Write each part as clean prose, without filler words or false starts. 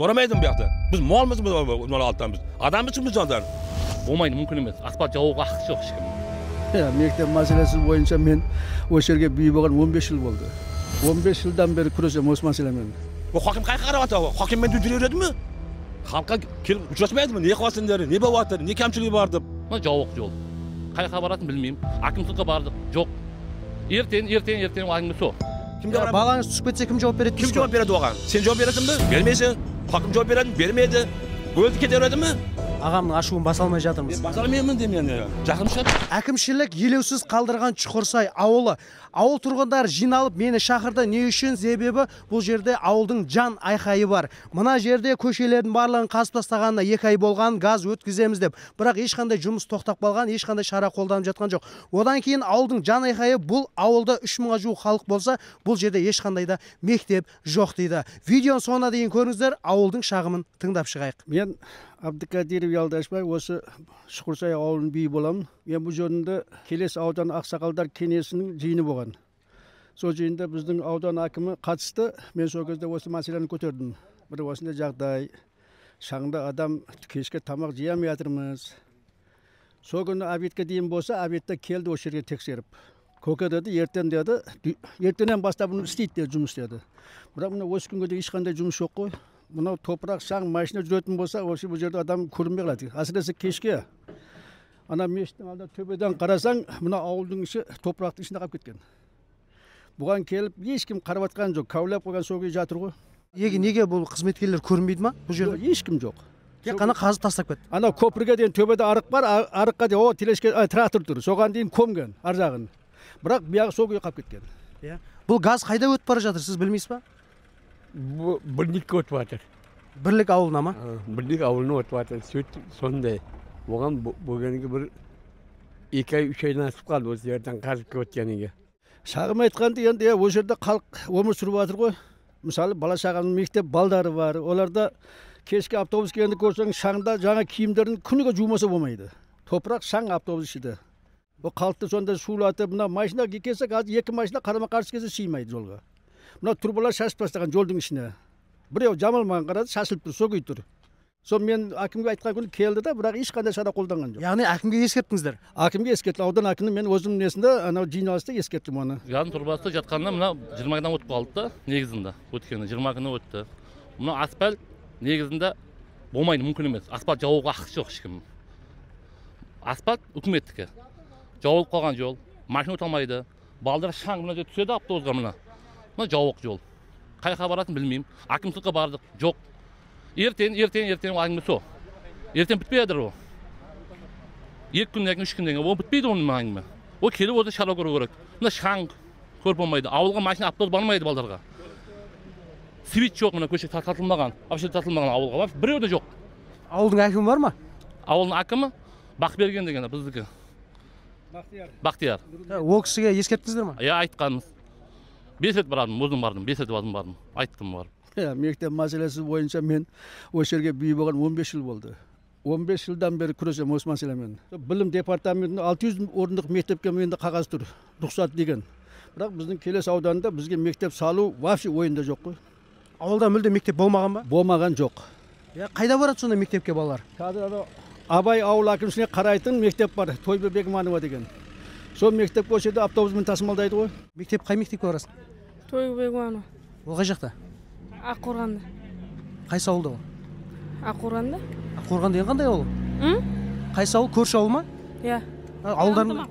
Soramaydım bu yoqda. Biz molmiz bunlar altdan biz. Adamız kimmiz jondan? Bo'lmaydi, mumkin emas. Asfalt javobiga haqqi yo'q hech kimning. Mektab masalasi bo'yicha men o'sha yerga büyü bo'lgan 15 yil bo'ldi. 15 yildan beri kurashaman o'sha masalaga. Bu hokim qayerga qarayapti? Hokim men yuraveradimi? Xalqqa kelib uchrashmaydimi? Ne qilyapsizlar? Ne bo'lyapti? Ne kamchiligi bor deb. Mana javob yo'q. Qayerga borasini bilmayman. Akimsizga bordik. Yo'q. Erten vaqtingiz yo'q. Kimga boramiz? Balаңыз tushib ketsa kim javob beradi? Kim javob beradi oğam? Sen javob berasanmi? Bermaysan. Hokim javob beradi, bermaydi. O'ldi ketaveradimi? Ағамның ашуын basa алмай жатырмыз. Basalmayman deyman yani. Jahlimshab. Әкімшілік елеусіз қалдырған Чұқырсай ауылы. Ауыл тұрғындар жиналып мені шақырды. Не үшін? Себебі бұл жерде ауылдың жан айқайы бар. Мына жерде көшелердің барлығын қазып тастағанына 2 ай болған, газ өткіземіз деп. Бірақ ешқандай жұмыс тоқтап қалған, ешқандай шара қолданып жатқан жоқ. Одан кейін ауылдың жан айқайы бұл ауылда 3000-ға жуық халық болса, бұл жерде ешқандай да мектеп жоқ дейді. Видеоның соңына дейін көріңіздер, ауылдың шағымын тыңдап шығайық. Men Abdukadиров Yaldaşbay осы Чұқырсай ауылының биі боламын. Мен бұл жөнінде келес аудан ақсақалдар кеңесінің жиыны болған. Сол жиында біздің аудан әкімі қатысты. Мен сол кезде осы мәселені көтердім. Бір осындай жағдай, шаңда адам кешке тамақ жей алмай жатырмыз. Сол күні обедке дейін болса, обедте келді осы жерге тексеріп. Көке деді, ертең деді, ертеңнен бастап бұны істейді деді, жұмыс деді. Бірақ мына осы күнге дейін ешқандай жұмыс жоқ қой. Мынау топырақ шаң машина жүретін болса, осы бұл жерде адам көрінбей қалады. Әсіресе кешке ана мешіттің алдында төбеден қарасаң, мына ауылдың іші топырақтың ішінде қалып кеткен. Бұған келіп ешкім қарап жатқан жоқ. Каулап қойған сол күйі жатыр ғой. Неге бұл қызметкерлер көрінбейді ма бұл жерде? Ешкім жоқ. Тек қана қазып тастап кетті. Ана көпірге дейін төбеде арық бар, арыққа дейін о телешке трактор тұр. Соған дейін көмген ар жағын. Бірақ бияғы сол күйі қалып кеткен. Бұл газ қайда өтіп бара жатыр, сіз білмейсіз ба? Бірлікке өтіп жатыр. Бірлік ауылына ма? Бірлік ауылына өтіп жатыр. Сөйт сондай. Оған бөгенге бір 2 ай 3 айдан асып қалды осы жерден қазып өткенге. Шағым айтқанды енді осы жерде халық өмір сүріп жатыр ғой. Мысалы бала шағаның мектеп балдары бар. Оларда кешке автобус келгенде көрсең шаңда жаңа киімдерін күніге жумаса болмайды. Топырақ шаң автобус ішінде. Бұл халықты сонда сулатып, мына машина келсе қазір 2 машина қарама-қарсы келсе сыймайды жолға. Мына турбалар шашып тастаған жолдың ішіне. Біреу жамылмаған қарады, шашылып тұр, сөгей тұр. Сол мен әкімге айтқан күні келді да, бірақ ешқандай шара қолданған жоқ. Яғни әкімге ескерттіңіздер? Әкімге ескерттім. Аудан әкімі мен өзім несінде анау жиналыста ескерттім оны. Яғни тұрбасында жатқанда мына 20 күннен өтіп қалды да, негізінде. Өткені 20 күннен өтті. Мына асфальт негізінде болмайды, мүмкін емес. Асфальт жауабыға haqqi жоқ ешкімнің. Асфальт үкіметтікі. Жауып қалған жол, машина өте алмайды. Балдар шаң мына жерде түседі автобусқа мына. Мына жауық жол. Қайқа барасын білмеймін. Акимсізге бардық, жоқ. Ертең вaqtingiz yo'q. Ертең бітпейді ол. 2 күннен кейін 3 күннен кейін ол бітпейді оның әңгіме. Ол келіп өзі шара көру керек. Мына шаң көріп болмайды. Ауылға машина автобус бармайды балдарға. Свет жоқ, мына көше тартылмаған. Вообще тартылмаған ауылға. Біреу де жоқ. Ауылдың әкімі бар ма? Ауылдың әкімі Бақберген деген біздікі. Бақтияр. Ол кісіге ескерттіңіздер ма? Айтқанымыз. 5 рет бардым, өзім бардым, 5 рет бардым. Айттым барып. Мектеп мәселесі бойынша мен осы жерге бүй болған 15 жыл болды. 15 жылдан бері күресемін осы мәселемен. Білім департаментінің 600 орындық мектепке менде қағаз тұр, рұқсат деген. Бірақ біздің Келес ауданында бізге мектеп салу вообще ойында жоқ қой. Ауылда мүлде мектеп болмаған ба? Болмаған жоқ. Қайда барады сонда мектепке балалар? Қазір Абай ауыл әкімшілігіне қарайтын мектеп бар, Тойбе Бегманова деген. Сол мектепке осы жерде автобуспен тасымалдайды ғой. Мектеп қай мектепке барасың? Тойбе Бегманова. Ол қай жақта? Аққорғанда. Қайсы ауылда ол? Аққорғанда. Аққорған деген қандай ауыл? Қайсы ауыл, көрші ауыл ма? Иә. Ауылдарында?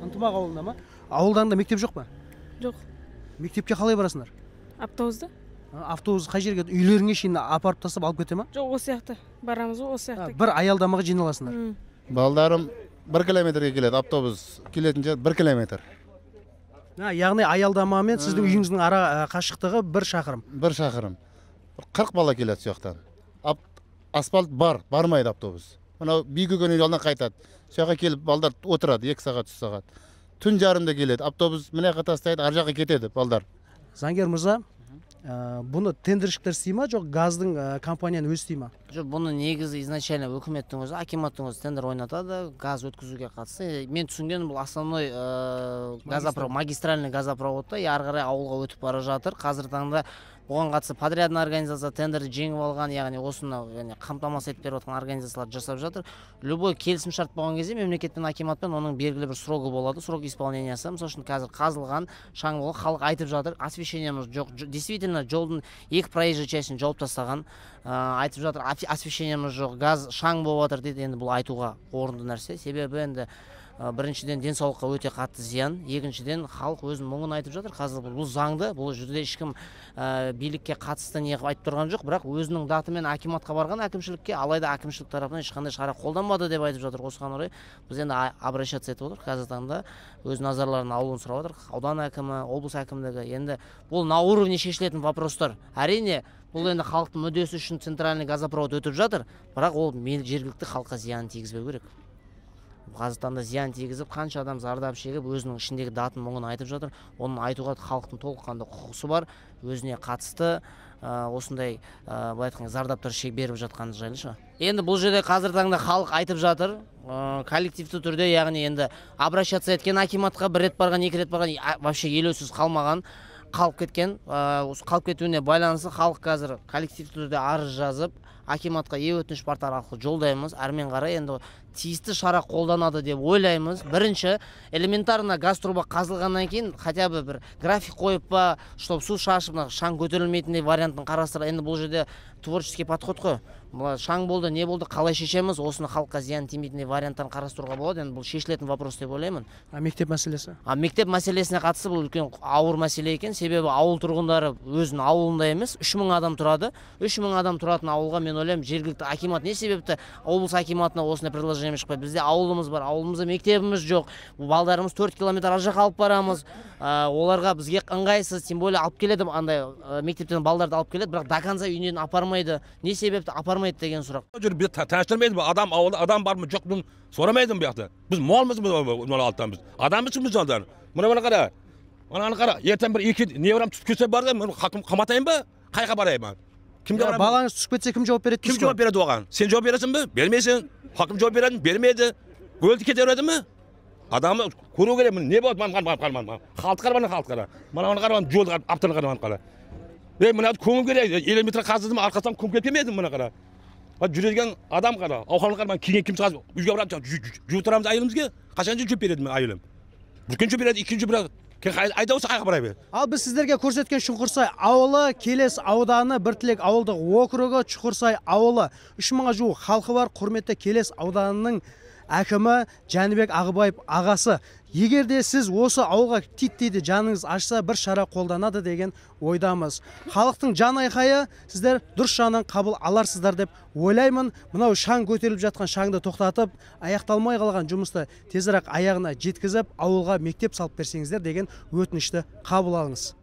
Ынтымақ ауылында ма? Ауылдарында мектеп жоқ па? Жоқ. Мектепке қалай барасыңдар? Автобуста. Автобус қай жерге? Үйлеріңе шейін апарып тастап алып кете ма? Жоқ, осы жақта. Барамыз ғой, осы жақта. Бір аялдамаға жиналасыңдар. Балдарым 1 километрге келеді, автобус келетін жер 1 километр. Яғни аялдама мен сіздің үйіңіздің ара қашықтығы 1 шақырым. 1 шақырым. 40 бала келеді сол жақтан. Асфальт бармайды автобус. Мынау Бүйгөген жолдан қайтады. Сояққа келіп балдар отырады 2 сағат, 3 сағат. Түн жарымда келеді. Автобус мына жаққа тастайды, ар жаққа кетеді балдар. Заңгер мырза, бұны тендершілер істей ма, жоқ газдың компанияны өзі істей ма? Жоқ, бұны негізі изначально үкіметтің өзі, акиматтың өзі тендер ойнатады, газ өткізуге қатысты. Мен түсінгенім бұл основной газопровод, магистральный газопроводта ары қарай ауылға өтіп бара жатыр. Қазір таңда Бұған қатысты подрядный организация тендерді жеңіп алған, яғни осыны қамтамасыз етіп беріп отқан организациялар жасап жатыр. Любой келісім шарт болған кезде мемлекет пен акиматпен оның белгілі бір срогы болады, срок исполнениясы. Мысалы үшін қазір қазылған шаң болған, халық айтып жатыр, освещениеміз жоқ. Действительно, жолдың екі проезжий частін жауып тастаған, айтып жатыр, освещениеміз жоқ, газ шаң болып жатыр дейді. Енді бұл айтуға орынды нәрсе. Себебі енді біріншіден денсаулыққа өте қатты зиян, екіншіден халық өзінің мұңын айтып жатыр. Қазір бұл заңды, бұл жерде ешкім билікке қатысты не қылып айтып тұрған жоқ, бірақ өзінің датымен акиматқа барған әкімшілікке, алайда әкімшілік тарапынан ешқандай шара қолданбады деп айтып жатыр. Осыған орай біз енді обращаться етіп отырмыз. Қазіргі таңда өз назарларын алуын сұрап отыр. Аудан әкімі, облыс әкімдігі, енді бұл на уровне шешілетін вопростар. Әрине, бұл енді халықтың мүддесі үшін центральный газопровод өтіп жатыр, бірақ ол жергілікті халыққа зиянын тигізбеу керек. Қазіргі таңда зиян тигізіп, қанша адам зардап шегіп, өзінің ішіндегі датын мұңын айтып жатыр. Оның айтуға халықтың толыққанды құқысы бар, өзіне қатысты осындай былай айтқанда зардаптар беріп жатқаны жайлы шығар. Енді бұл жерде қазіргі таңда халық айтып жатыр, коллективті түрде, яғни енді обращаться еткен акиматқа бір рет барған, екі рет барған, вообще елеусіз қалмаған, қалып кеткен, қалып кетуіне байланысты халық қазір коллективті түрде арыз жазып, акиматқа өтініш порталы арқылы жолдаймыз. Әрмен қарай енді тиісті шара қолданады деп ойлаймыз. Бірінші, элементарно газ труба қазылғаннан кейін хотя бы бір график қойып па, чтобы су шашып, шаң көтерілмейтіндей вариантын қарастырып. Енді бұл жерде творческий подход қой. Шаң болды, не болды, қалай шешеміз, осыны халыққа зиян тимейтіндей варианттарын қарастыруға болады. Енді бұл шешілетін вопрос деп ойлаймын. Мектеп мәселесі? Мектеп мәселесіне қатысты бұл үлкен ауыр мәселе екен. Себебі ауыл тұрғындары өзінің ауылында емес, 3000 адам тұрады. 3000 адам тұратын ауылға мен ойлаймын, жергілікті акимат не себепті облыс акиматына осындай предложение шықпайды. Бізде ауылымыз бар, ауылымызда мектебіміз жоқ. Балдарымыз 4 километр ар жаққа алып барамыз. Оларға бізге ыңғайсыз, тем более алып келеді, андай мектептен балдарды алып келеді, бірақ до конца үйінен апармайды. Не себепті апармайды деген сұрақ. Біз таныштырмайды, адам бар ма жоқ, сұрамайды бұл жақта. Біз молмыз бұл алттан біз. Адамбыз біз алдан. Мына қара. Мынаны қара. Ертең бір екі неврам түсіп кетсе бар да, мен қаматайын ба? Қайға барайын? Кімге барамын? Балаңыз түсіп кетсе кім жауап береді? Кім жауап береді оған? Сен жауап бересің бе? Бермейсің. Хакім жауап береді, бермейді. Өлді кете береді ме? Адамы көру керек. Не болды? Халт қара. Мынаны қара, жолды аптаны қара. Мына көңіл керек. Элементар қаздым, арқасынан көң кетпемедім мына қара. Жүрген адам қара. Ауқаны қара, кейін кім шығады? Үйге барамыз, жуытырамыз айылымызға. Қашан жуып береді мен айылым? Бүркен жуып береді, икен жуып береді. Айда осы қайға барай бер. Ал біз сіздерге көрсеткен Шұңқырсай ауылы, Келес ауданы, Біртілек ауылдық округі, Шұңқырсай ауылы. 3000-ға жуық халқы бар, құрметті Келес ауданының әкімі Жәнібек Ағыбаев ағасы. Егер де сіз осы ауылға титтейді жаныңыз ашса, бір шара қолданады деген ойдамыз. Халықтың жан айқайы сіздер дұрыс жағынан қабыл аларсыздар деп ойлаймын. Мынау шаң көтеріліп жатқан шаңды тоқтатып, аяқталмай қалған жұмысты тезірек аяғына жеткізіп, ауылға мектеп салып берсеңіздер деген өтінішті қабыл алыңыз.